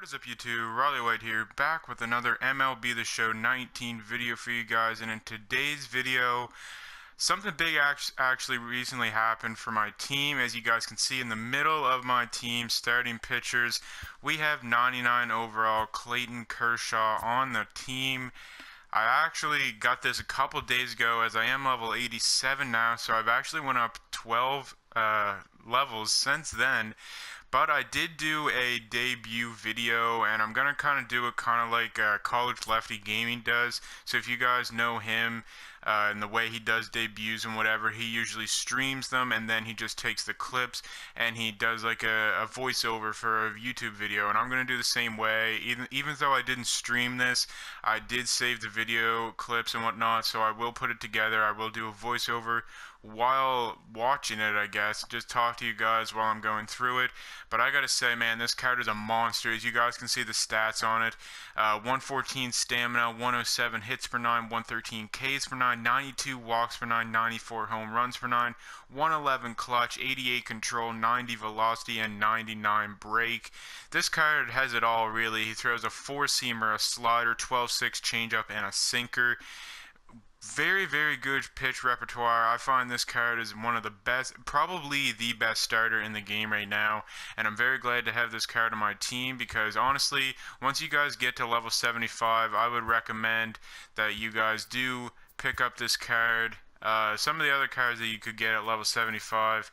What is up YouTube, Riley White here, back with another MLB The Show 19 video for you guys, and in today's video, something big actually recently happened for my team. As you guys can see in the middle of my team starting pitchers, we have 99 overall Clayton Kershaw on the team. I actually got this a couple days ago as I am level 87 now, so I've actually went up 12 levels since then. But I did do a debut video, and I'm going to kind of do it kind of like College Lefty Gaming does. So if you guys know him and the way he does debuts and whatever, he usually streams them, and then he just takes the clips and he does like a voiceover for a YouTube video. And I'm going to do the same way. Even though I didn't stream this, I did save the video clips and whatnot, so I will put it together. I will do a voiceover while watching it, I guess, just talk to you guys while I'm going through it. But I gotta say, man, this card is a monster. As you guys can see the stats on it, 114 stamina, 107 hits per 9, 113 Ks per 9, 92 walks per 9, 94 home runs per 9, 111 clutch, 88 control, 90 velocity, and 99 break. This card has it all, really. He throws a four-seamer, a slider, 12-6 changeup, and a sinker. Very, very good pitch repertoire. I find this card is one of the best, probably the best starter in the game right now, and I'm very glad to have this card on my team because honestly, once you guys get to level 75, I would recommend that you guys do pick up this card. Some of the other cards that you could get at level 75,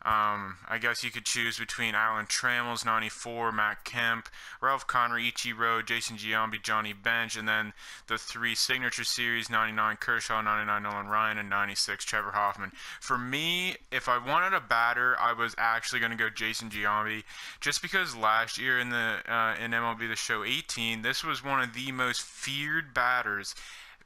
I guess you could choose between Alan Trammell's 94, Matt Kemp, Ralph Connery, Ichiro, Jason Giambi, Johnny Bench, and then the three signature series, 99 Kershaw, 99 Nolan Ryan, and 96 Trevor Hoffman. For me, if I wanted a batter, I was actually going to go Jason Giambi, just because last year in MLB The Show 18, this was one of the most feared batters.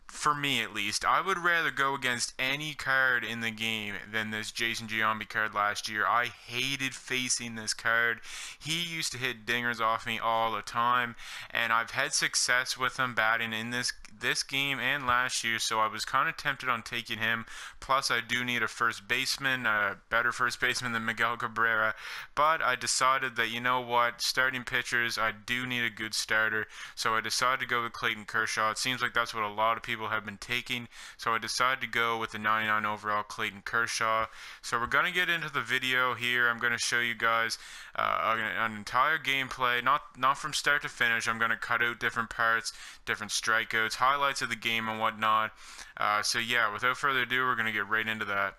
For me, at least, I would rather go against any card in the game than this Jason Giambi card last year. I hated facing this card. He used to hit dingers off me all the time, and I've had success with him batting in this game and last year, so I was kind of tempted on taking him. Plus, I do need a first baseman, a better first baseman than Miguel Cabrera, but I decided that, you know what, starting pitchers, I do need a good starter, so I decided to go with Clayton Kershaw. It seems like that's what a lot of people have been taking, so I decided to go with the 99 overall Clayton Kershaw. So we're going to get into the video here. I'm going to show you guys an entire gameplay, not from start to finish. I'm going to cut out different parts, different strikeouts, highlights of the game and whatnot. So yeah, without further ado, we're going to get right into that.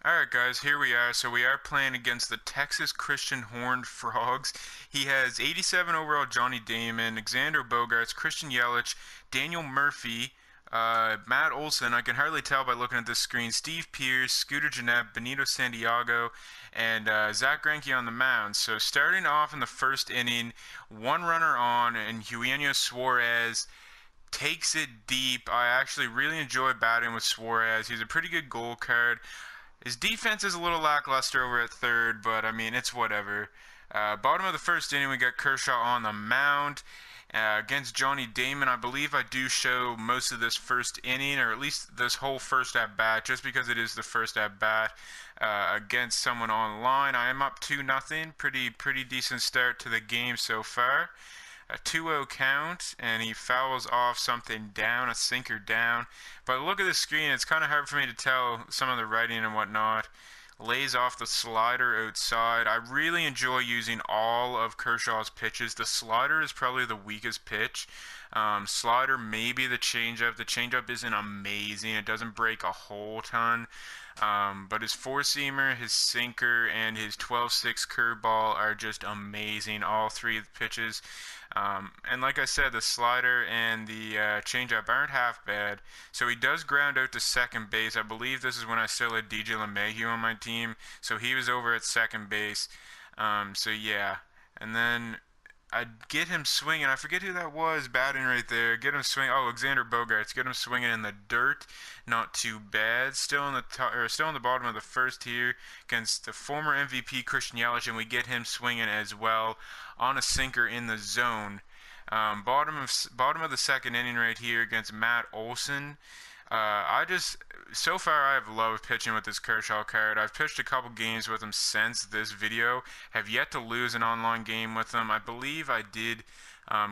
Alright guys, here we are. So we are playing against the Texas Christian Horned Frogs. He has 87 overall Johnny Damon, Xander Bogaerts, Christian Yelich, Daniel Murphy, Matt Olson, I can hardly tell by looking at this screen, Steve Pearce, Scooter Gennett, Benito Santiago, and Zach Greinke on the mound. So starting off in the first inning, one runner on, and Eugenio Suarez takes it deep. I actually really enjoy batting with Suarez. He's a pretty good goal card. His defense is a little lackluster over at third, but I mean, it's whatever. Bottom of the first inning, we got Kershaw on the mound. Against Johnny Damon, I believe I do show most of this first inning, or at least this whole first at-bat, just because it is the first at-bat against someone online. I am up 2-0, pretty decent start to the game so far. A 2-0 count, and he fouls off something down, a sinker down. But look at the screen, it's kind of hard for me to tell some of the writing and whatnot. Lays off the slider outside. I really enjoy using all of Kershaw's pitches. The slider is probably the weakest pitch. Slider, maybe the changeup. The changeup isn't amazing. It doesn't break a whole ton. But his four-seamer, his sinker, and his 12-6 curveball are just amazing. All three of the pitches. And like I said, the slider and the changeup aren't half bad. So he does ground out to second base. I believe this is when I still had DJ LeMahieu on my team. So he was over at second base. So yeah. And then I'd get him swinging. I forget who that was batting right there. Get him swinging. Oh, Xander Bogaerts. Get him swinging in the dirt. Not too bad. Still in the bottom of the first here against the former MVP Christian Yelich, and we get him swinging as well on a sinker in the zone. Bottom of the second inning right here against Matt Olson. So far I have loved pitching with this Kershaw card. I've pitched a couple games with him since this video. Have yet to lose an online game with him. I believe I did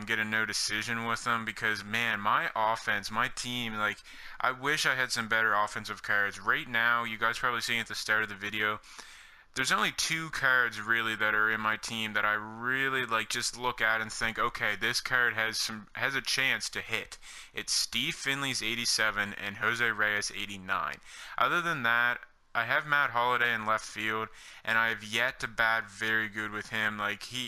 get a no decision with him because, man, my offense, my team, like, I wish I had some better offensive cards. Right now, you guys probably seen at the start of the video, there's only two cards really that are in my team that I really like just look at and think, okay, this card has a chance to hit. It's Steve Finley's 87 and Jose Reyes 89. Other than that, I have Matt Holliday in left field, and I have yet to bat very good with him.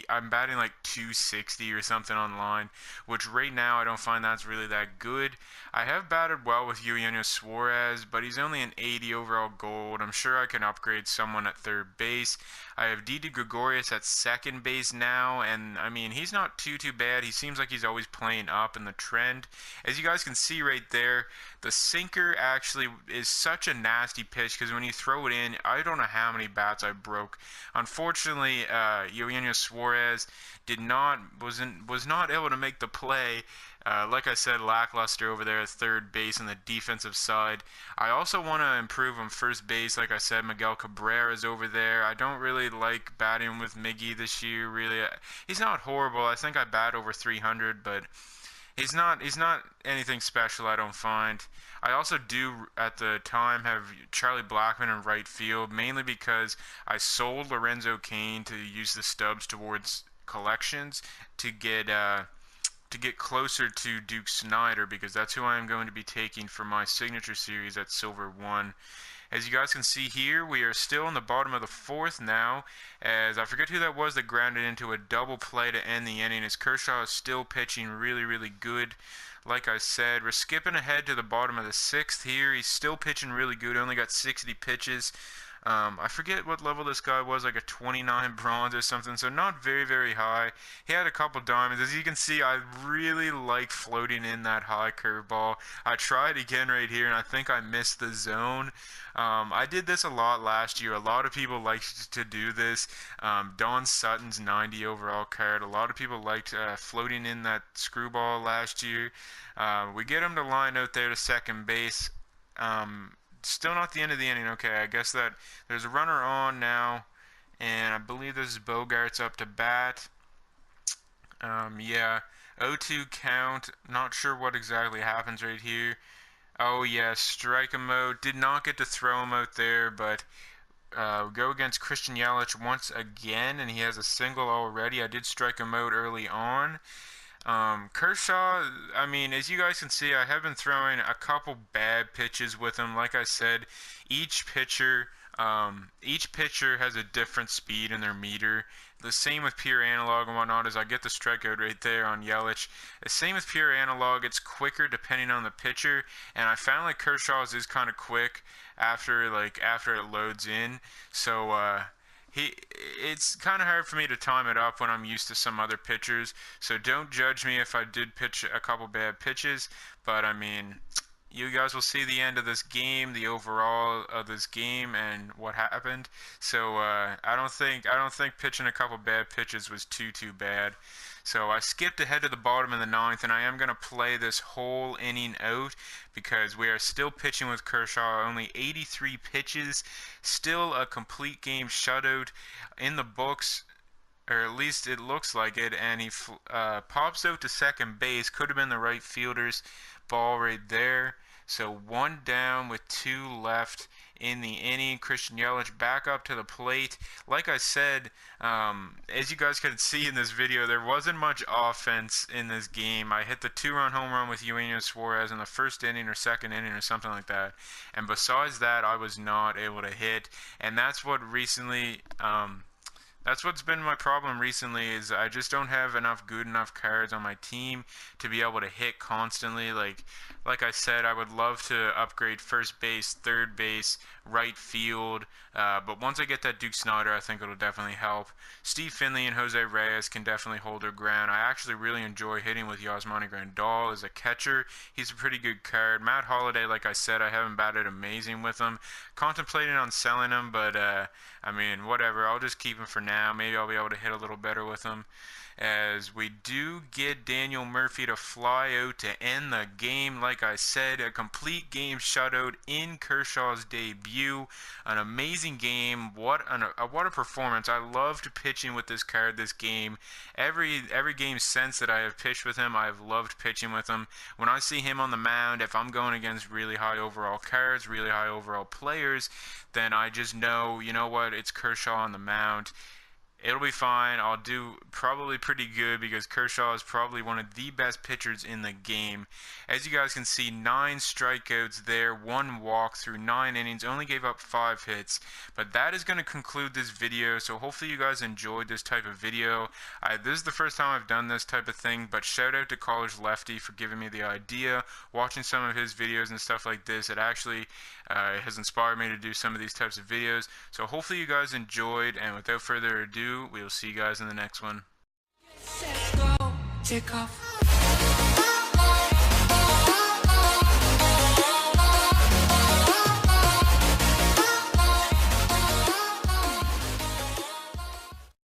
I'm batting like 260 or something online, which right now I don't find that's really that good. I have batted well with Eugenio Suarez, but he's only an 80 overall gold. I'm sure I can upgrade someone at third base. I have Didi Gregorius at second base now, and I mean, he's not too bad. He seems like he's always playing up in the trend. As you guys can see right there, the sinker actually is such a nasty pitch because when you throw it in, I don't know how many bats I broke. Unfortunately, Eugenio Suarez was not able to make the play. Like I said, lackluster over there at third base on the defensive side. I also want to improve on first base. Like I said, Miguel Cabrera is over there. I don't really like batting with Miggy this year, really. He's not horrible. I think I bat over 300, but he's not anything special, I don't find. I also do, at the time, have Charlie Blackmon in right field, mainly because I sold Lorenzo Cain to use the stubs towards collections to get closer to Duke Snider, because that's who I am going to be taking for my signature series at Silver 1. As you guys can see here, we are still in the bottom of the fourth now, as I forget who that was that grounded into a double play to end the inning, as Kershaw is still pitching really good. Like I said, we're skipping ahead to the bottom of the sixth here. He's still pitching really good, only got 60 pitches. I forget what level this guy was, like a 29 bronze or something, so not very high. He had a couple diamonds. As you can see, I really like floating in that high curveball. I tried again right here, and I think I missed the zone. I did this a lot last year. A lot of people liked to do this. Don Sutton's 90 overall card. A lot of people liked floating in that screwball last year. We get him to line out there to second base. Still not the end of the inning. Okay, I guess that there's a runner on now, and I believe this is Bogarts up to bat. Yeah, 0-2 count. Not sure what exactly happens right here. Oh yeah, strike him out. Did not get to throw him out there, but go against Christian Yelich once again, and he has a single already. I did strike him out early on. Kershaw, I mean, as you guys can see, I have been throwing a couple bad pitches with him. Like I said, each pitcher has a different speed in their meter. The same with pure analog and whatnot, as I get the strikeout right there on Yelich. The same with pure analog, it's quicker depending on the pitcher, and I found like Kershaw's is kind of quick after it loads in. So it's kind of hard for me to time it up when I'm used to some other pitchers. So don't judge me if I did pitch a couple bad pitches, but I mean, you guys will see the end of this game, the overall of this game, and what happened. So I don't think pitching a couple bad pitches was too bad. So I skipped ahead to the bottom of the ninth, and I am going to play this whole inning out because we are still pitching with Kershaw. Only 83 pitches, still a complete game shutout in the books, or at least it looks like it, and he pops out to second base. Could have been the right fielder's ball right there. So one down with two left in the inning. Christian Yelich back up to the plate. Like I said, as you guys can see in this video, there wasn't much offense in this game. I hit the 2-run home run with Eugenio Suarez in the first inning or second inning or something like that. And besides that, I was not able to hit. And that's what recently... that's what's been my problem recently, is I just don't have good enough cards on my team to be able to hit constantly. Like I said, I would love to upgrade first base, third base, right field, but once I get that Duke Snider, I think it'll definitely help. Steve Finley and Jose Reyes can definitely hold their ground. I actually really enjoy hitting with Yasmani Grandal as a catcher. He's a pretty good card. Matt Holliday, like I said, I haven't batted amazing with him. Contemplating on selling him, but I mean, whatever. I'll just keep him for now. Maybe I'll be able to hit a little better with him. as we do get Daniel Murphy to fly out to end the game. Like I said, a complete game shutout in Kershaw's debut. An amazing game. What a performance. I loved pitching with this card this game. Every game since that I have pitched with him, I have loved pitching with him. When I see him on the mound, if I'm going against really high overall cards, really high overall players, then I just know, you know what, it's Kershaw on the mound. It'll be fine. I'll do probably pretty good because Kershaw is probably one of the best pitchers in the game. As you guys can see, 9 strikeouts there, 1 walk through 9 innings, only gave up 5 hits. But that is going to conclude this video, so hopefully you guys enjoyed this type of video. This is the first time I've done this type of thing, but shout out to College Lefty for giving me the idea. Watching some of his videos and stuff like this, it actually has inspired me to do some of these types of videos. So hopefully you guys enjoyed, and without further ado, we will see you guys in the next one. Set, go, take off.